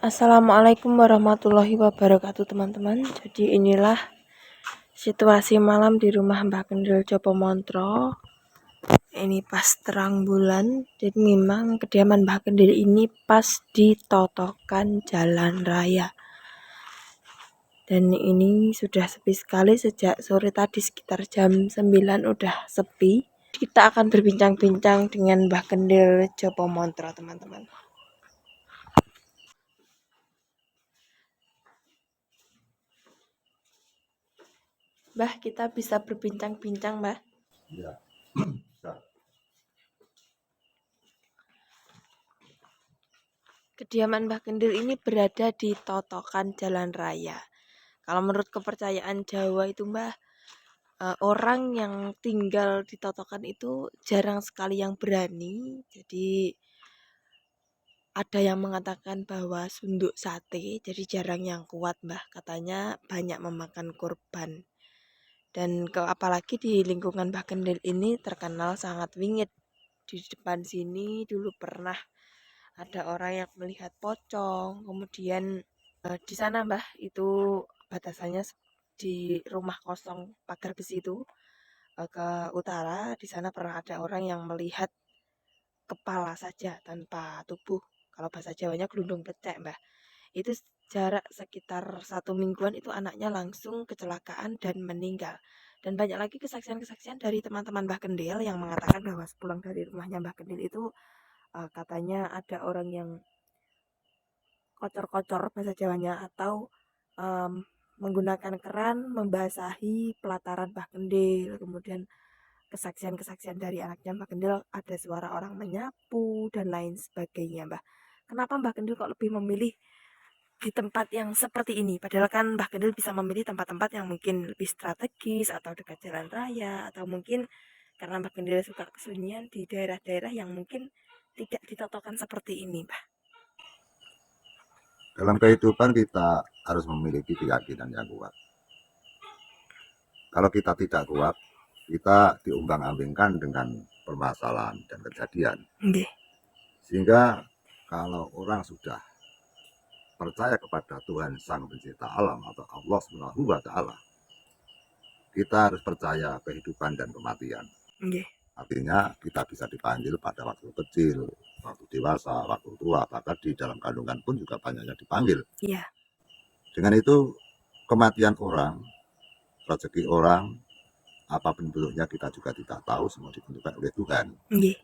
Assalamualaikum warahmatullahi wabarakatuh teman-teman. Jadi inilah situasi malam di rumah Mbah Kendil Jopo Montro. Ini pas terang bulan. Jadi memang kediaman Mbah Kendil ini pas di totokan jalan raya. Dan ini sudah sepi sekali sejak sore tadi sekitar jam 9 udah sepi. Kita akan berbincang-bincang dengan Mbah Kendil Jopo Montro teman-teman. Mbah, kita bisa berbincang-bincang, Mbah? Ya. Kediaman Mbah Kendil ini berada di totokan jalan raya. Kalau menurut kepercayaan Jawa itu Mbah, orang yang tinggal di totokan itu jarang sekali yang berani. Jadi ada yang mengatakan bahwa sunduk sate, jadi jarang yang kuat Mbah. Katanya banyak memakan korban. Dan apalagi di lingkungan Mbah Kendil ini terkenal sangat wingit. Di depan sini dulu pernah ada orang yang melihat pocong, kemudian di sana Mbah itu batasannya di rumah kosong pagar besi itu ke utara. Di sana pernah ada orang yang melihat kepala saja tanpa tubuh. Kalau bahasa Jawanya gelundung pecek Mbah. Itu jarak sekitar 1 mingguan itu anaknya langsung kecelakaan dan meninggal. Dan banyak lagi kesaksian-kesaksian dari teman-teman Mbah Kendil yang mengatakan bahwa sepulang dari rumahnya Mbah Kendil itu katanya ada orang yang kocor-kocor bahasa Jawanya atau menggunakan keran membasahi pelataran Mbah Kendil. Kemudian kesaksian-kesaksian dari anaknya Mbah Kendil ada suara orang menyapu dan lain sebagainya Mbah. Kenapa Mbah Kendil kok lebih memilih di tempat yang seperti ini? Padahal kan Mbah Kendil bisa memilih tempat-tempat yang mungkin lebih strategis atau dekat jalan raya, atau mungkin karena Mbah Kendil suka kesunyian di daerah-daerah yang mungkin tidak ditotokan seperti ini Mbah. Dalam kehidupan kita harus memiliki keyakinan yang kuat. Kalau kita tidak kuat, kita diumbang-ambingkan dengan permasalahan dan kejadian. Okay. Sehingga kalau orang sudah percaya kepada Tuhan Sang Pencipta Alam atau Allah Subhanahu wa Ta'ala, kita harus percaya kehidupan dan kematian. Okay. Artinya kita bisa dipanggil pada waktu kecil, waktu dewasa, waktu tua, bahkan di dalam kandungan pun juga banyaknya dipanggil. Iya. Dengan itu kematian orang, rezeki orang, apapun bentuknya kita juga tidak tahu, semua ditentukan oleh Tuhan. Okay.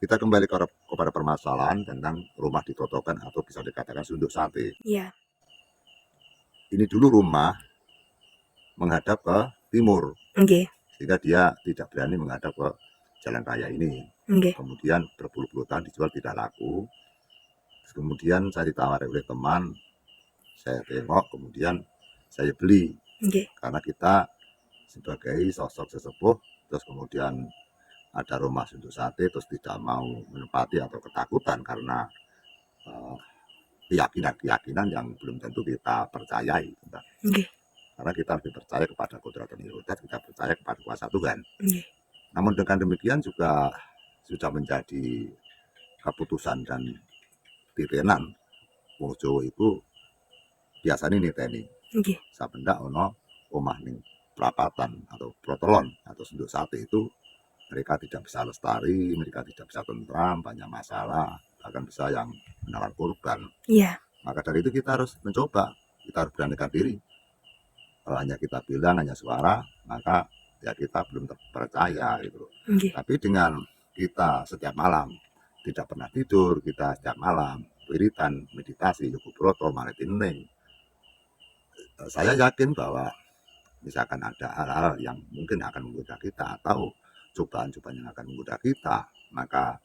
Kita kembali kepada permasalahan tentang rumah ditotokan atau bisa dikatakan sunduk sate. Iya. Ini dulu rumah menghadap ke timur, Okay. sehingga dia tidak berani menghadap ke jalan raya ini. Okay. Kemudian berpuluh-puluh tahun dijual tidak laku. Kemudian saya ditawari oleh teman, saya tengok, kemudian saya beli. Okay. Karena kita sebagai sosok sesepuh, terus kemudian ada rumah sunduk sate, terus tidak mau menempati atau ketakutan karena keyakinan-keyakinan yang belum tentu kita percayai. Okay. Karena kita lebih percaya kepada kudratul ilahi, kita percaya kepada kuasa Tuhan. Okay. Namun dengan demikian juga sudah menjadi keputusan dan titenan wong Jawa itu biasanya niteni. Okay. Sabenda ono omah ning perapatan atau protolon atau sunduk sate itu mereka tidak bisa lestari, mereka tidak bisa tentram, banyak masalah, bahkan bisa yang menelan korban. Iya. Maka dari itu kita harus mencoba, kita harus beranikan diri. Kalau hanya kita bilang, hanya suara, maka ya kita belum terpercaya gitu. Okay. Tapi dengan kita setiap malam tidak pernah tidur, kita setiap malam wiritan, meditasi, yuku broto, maritineng, saya yakin bahwa misalkan ada hal-hal yang mungkin akan menggoda kita atau cobaan-cobaan yang akan menggoda kita, maka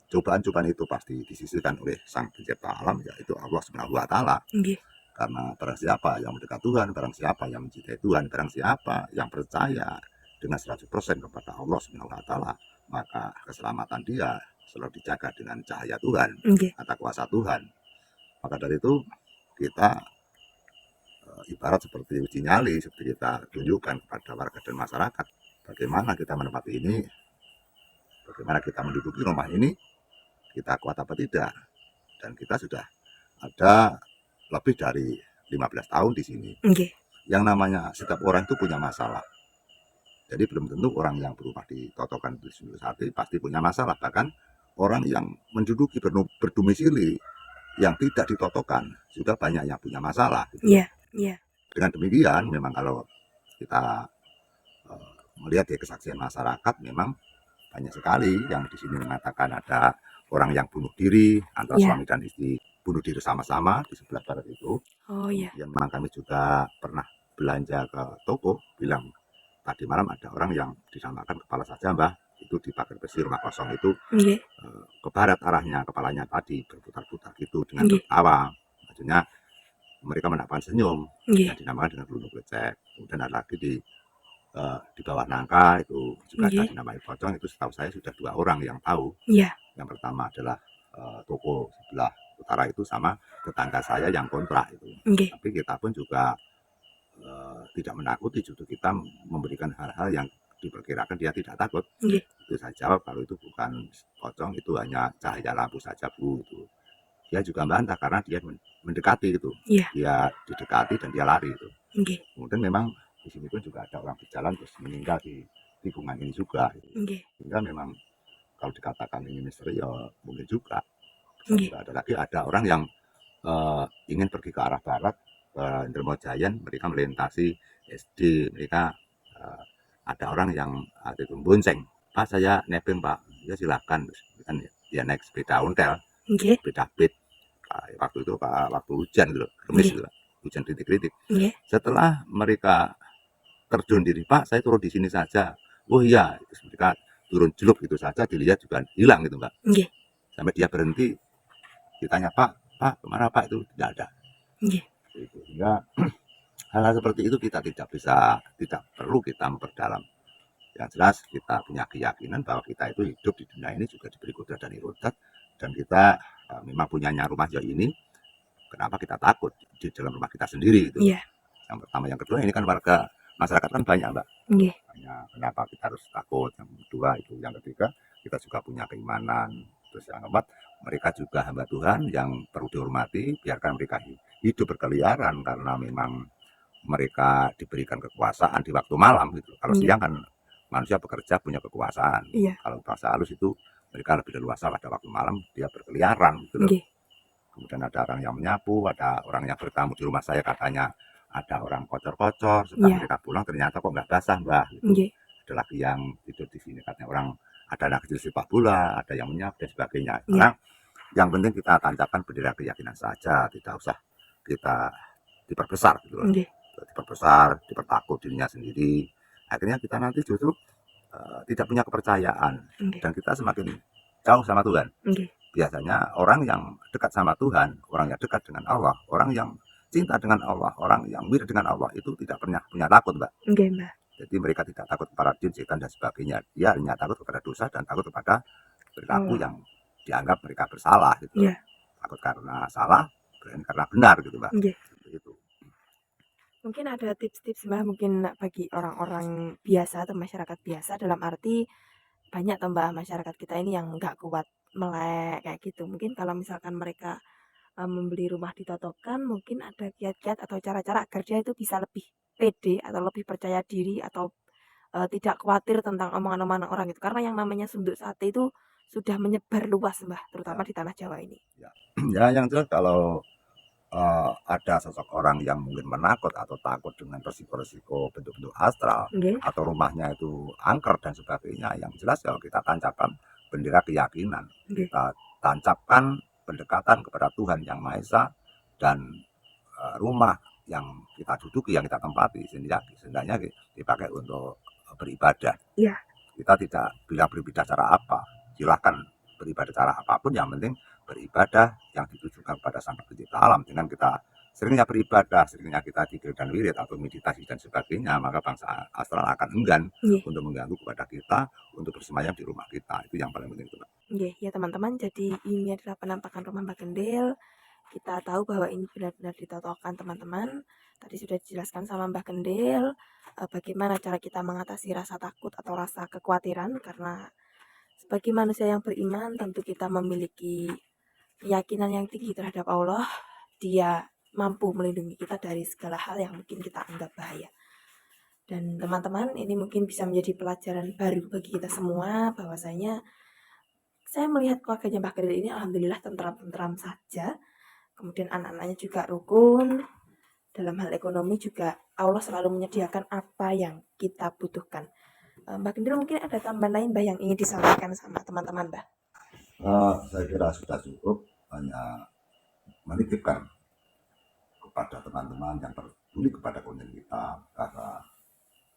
cobaan-cobaan itu pasti disisihkan oleh Sang Pencipta Alam, yaitu Allah Subhanahu wa Ta'ala. Okay. Karena barang siapa yang mendekat Tuhan, barang siapa yang mencintai Tuhan, barang siapa yang percaya dengan 100% kepada Allah Subhanahu wa Ta'ala, maka keselamatan dia selalu dijaga dengan cahaya Tuhan, Okay. kata kuasa Tuhan. Maka dari itu kita ibarat seperti uji nyali, seperti kita tunjukkan kepada warga dan masyarakat bagaimana kita menempati ini, bagaimana kita menduduki rumah ini, kita kuat apa tidak. Dan kita sudah ada lebih dari 15 tahun di sini. Nggih. Yang namanya setiap orang itu punya masalah. Jadi belum tentu orang yang berumah di Totokan itu Sunduk Sate pasti punya masalah. Bahkan orang yang menduduki berdomisili yang tidak ditotokan sudah banyak yang punya masalah gitu loh. Iya, iya. Dengan demikian memang kalau kita melihat ya kesaksian masyarakat memang banyak sekali yang di sini mengatakan ada orang yang bunuh diri antara Iya. suami dan istri bunuh diri sama-sama di sebelah barat itu. Oh iya. Kemudian memang kami juga pernah belanja ke toko bilang tadi malam ada orang yang dinamakan kepala saja mbah itu di pagar besi rumah kosong itu Nggih. ke barat arahnya kepalanya tadi berputar-putar gitu dengan Nggih. tertawa maksudnya mereka mendapatkan senyum Nggih. yang dinamakan dengan pelunduk lecek. Kemudian ada lagi di bawah nangka itu juga ada Nggih. dinamai pocong itu setahu saya sudah 2 orang yang tahu. Iya. Yang pertama adalah toko sebelah utara itu sama tetangga saya yang kontrak itu. Nggih. Tapi kita pun juga tidak menakuti, justru kita memberikan hal-hal yang diperkirakan dia tidak takut. Nggih. Itu saya jawab kalau itu bukan pocong, itu hanya cahaya lampu saja bu. Itu. Dia juga bantah karena dia mendekati gitu. Iya. Dia didekati dan dia lari itu. Nggih. Kemudian memang di sini pun juga ada orang berjalan terus meninggal di lingkungan ini juga. Gitu. Nggih. Sehingga memang kalau dikatakan ini misteri ya mungkin juga. Nggih. Juga ada lagi ada orang yang ingin pergi ke arah barat ke Indramayu Giant, mereka melintasi SD, mereka ada orang yang itu bonceng, Pak saya nebeng Pak, ya silakan, kan dia naik sepeda ontel, Nggih. sepeda beat, waktu itu waktu hujan gitu, kemis gitu, hujan kritik-kritik. Nggih. Setelah mereka terjun diri, Pak saya turun di sini saja, oh iya, terus mereka turun jeluk gitu saja, dilihat juga hilang gitu Mbak, Nggih. sampai dia berhenti, ditanya Pak kemana Pak itu tidak ada. Nggih. Itu. Sehingga hal-hal seperti itu kita tidak perlu kita memperdalam. Yang jelas kita punya keyakinan bahwa kita itu hidup di dunia ini juga diberi kudrat dan irodat dan kita memang punyanya rumah ya ini. Kenapa kita takut di dalam rumah kita sendiri itu? Iya. Yang pertama, yang kedua ini kan warga masyarakat kan banyak Mbak. Nggih. Kenapa kita harus takut? Yang kedua itu, yang ketiga kita juga punya keimanan. Terus yang keempat mereka juga hamba Tuhan yang perlu dihormati. Biarkan mereka hidup berkeliaran karena memang mereka diberikan kekuasaan di waktu malam gitu. Kalau siang kan manusia bekerja punya kekuasaan. Iya. Kalau bangsa halus itu mereka lebih leluasa pada waktu malam dia berkeliaran gitu loh. Nggih. Kemudian ada orang yang menyapu, ada orang yang bertamu di rumah saya katanya ada orang kocor-kocor. Setelah mereka pulang ternyata kok nggak basah mbah. Gitu. Nggih. Ada lagi yang tidur di sini katanya orang ada anak kecil sepak bola, ada yang menyapu dan sebagainya. Iya. Karena yang penting kita tancapkan bendera keyakinan saja, tidak usah kita diperbesar gitu loh. Nggih. Diperbesar, dipertakut dirinya sendiri. Akhirnya kita nanti justru tidak punya kepercayaan dan kita semakin jauh sama Tuhan. Biasanya orang yang dekat sama Tuhan, orang yang dekat dengan Allah, orang yang cinta dengan Allah, orang yang mirip dengan Allah itu tidak pernah punya takut, Mbak. Mbak. Jadi mereka tidak takut kepada jin, setan dan sebagainya. Dia hanya takut kepada dosa dan takut kepada perilaku yang dianggap mereka bersalah gitu. Iya. Takut karena salah, berani karena benar gitu, Mbak. Gitu. Mungkin ada tips-tips Mbak mungkin bagi orang-orang biasa atau masyarakat biasa dalam arti banyak tuh Mbak masyarakat kita ini yang nggak kuat melek kayak gitu. Mungkin kalau misalkan mereka membeli rumah di Totokan mungkin ada kiat-kiat atau cara-cara agar dia itu bisa lebih pede atau lebih percaya diri atau tidak khawatir tentang omongan-omongan orang itu. Karena yang namanya Sunduk Sate itu sudah menyebar luas Mbak, terutama di tanah Jawa ini. Ya yang jelas kalau ada sosok orang yang mungkin menakut atau takut dengan resiko-resiko bentuk-bentuk astral atau rumahnya itu angker dan sebagainya, yang jelas kalau kita tancapkan bendera keyakinan, kita tancapkan pendekatan kepada Tuhan Yang Maha Esa dan rumah yang kita duduki, yang kita tempati, sendirinya dipakai untuk beribadah. Kita tidak bilang beribadah cara apa, silahkan beribadah cara apapun, yang penting beribadah yang ditujukan kepada Sang Pencipta Alam. Dengan kita seringnya beribadah, seringnya kita tidur dan wirid atau meditasi dan sebagainya, maka bangsa astral akan enggan untuk mengganggu kepada kita, untuk bersemayam di rumah kita. Itu yang paling penting, Mbak. Ya teman-teman, jadi ini adalah penampakan rumah Mbak Gendel. Kita tahu bahwa ini benar-benar ditotokan teman-teman. Tadi sudah dijelaskan sama Mbak Gendel bagaimana cara kita mengatasi rasa takut atau rasa kekhawatiran, karena sebagai manusia yang beriman tentu kita memiliki keyakinan yang tinggi terhadap Allah. Dia mampu melindungi kita dari segala hal yang mungkin kita anggap bahaya. Dan teman-teman, ini mungkin bisa menjadi pelajaran baru bagi kita semua, bahwasanya saya melihat keluarganya Mbah Khalil ini alhamdulillah tentram-tentram saja. Kemudian anak-anaknya juga rukun. Dalam hal ekonomi juga Allah selalu menyediakan apa yang kita butuhkan. Mbak Gendil mungkin ada tambahan lain Mbak yang ingin disampaikan sama teman-teman Mbak? Saya kira sudah cukup, hanya menitipkan kepada teman-teman yang peduli kepada konten kita, karena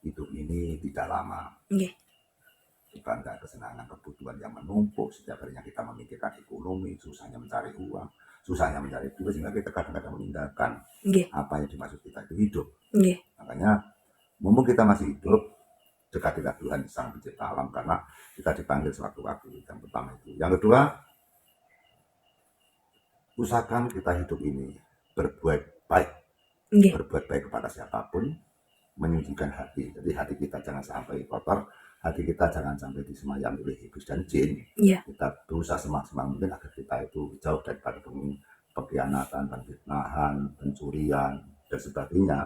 hidup ini tidak lama. Nggih. Bukan kesenangan, kebutuhan yang menumpuk. Setiap harinya kita memikirkan ekonomi, susahnya mencari uang, susahnya mencari duit, sehingga kita kadang-kadang meninggalkan apa yang dimaksud kita itu hidup. Makanya mumpung kita masih hidup, dekatilah Tuhan Sang Pencipta Alam, karena kita dipanggil sewaktu-waktu. Yang pertama itu. Yang kedua, usahakan kita hidup ini berbuat baik. Berbuat baik kepada siapapun, menyucikan hati. Jadi hati kita jangan sampai kotor, hati kita jangan sampai disemayam oleh iblis dan jin. Kita berusaha semaksimal mungkin agar kita itu jauh daripada pengkhianatan, penfitnahan, pencurian, dan sebagainya.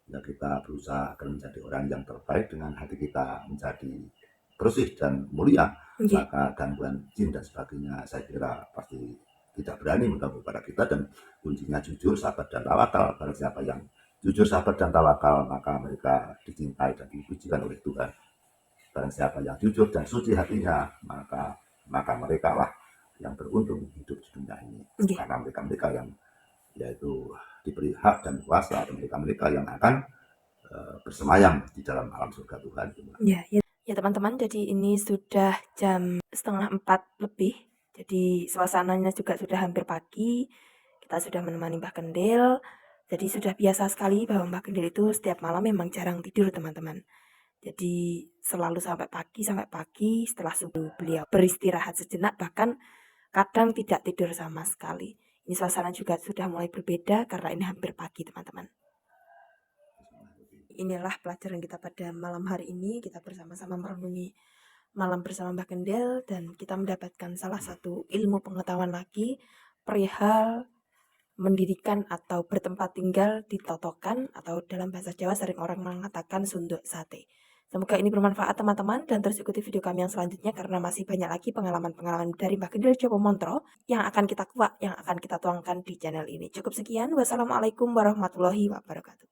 Ya, kita berusaha agar menjadi orang yang terbaik dengan hati kita menjadi bersih dan mulia. Maka gangguan jin dan sebagainya saya kira pasti tidak berani mengganggu pada kita, dan kuncinya jujur, sabar, dan tawakal. Barang siapa yang jujur, sabar, dan tawakal, maka mereka dicintai dan dipujikan oleh Tuhan. Barang siapa yang jujur dan suci hatinya, maka mereka lah yang beruntung hidup di dunia ini. Karena mereka yang yaitu diberi hak dan kuasa, dan mereka yang akan bersemayam di dalam alam surga Tuhan. Ya teman-teman, jadi ini sudah jam 3:30 lebih. Jadi suasananya juga sudah hampir pagi. Kita sudah menemani Mbah Kendil. Jadi sudah biasa sekali bahwa Mbah Kendil itu setiap malam memang jarang tidur teman-teman. Jadi selalu sampai pagi, setelah subuh beliau beristirahat sejenak, bahkan kadang tidak tidur sama sekali. Ini suasana juga sudah mulai berbeda karena ini hampir pagi teman-teman. Inilah pelajaran kita pada malam hari ini. Kita bersama-sama merenungi malam bersama Mbah Kendil, dan kita mendapatkan salah satu ilmu pengetahuan lagi perihal mendirikan atau bertempat tinggal di totokan, atau dalam bahasa Jawa sering orang mengatakan sunduk sate. Semoga ini bermanfaat teman-teman, dan terus ikuti video kami yang selanjutnya karena masih banyak lagi pengalaman-pengalaman dari Mbah Kendil Jopo Montro yang akan kita kuak, yang akan kita tuangkan di channel ini. Cukup sekian. Wassalamualaikum warahmatullahi wabarakatuh.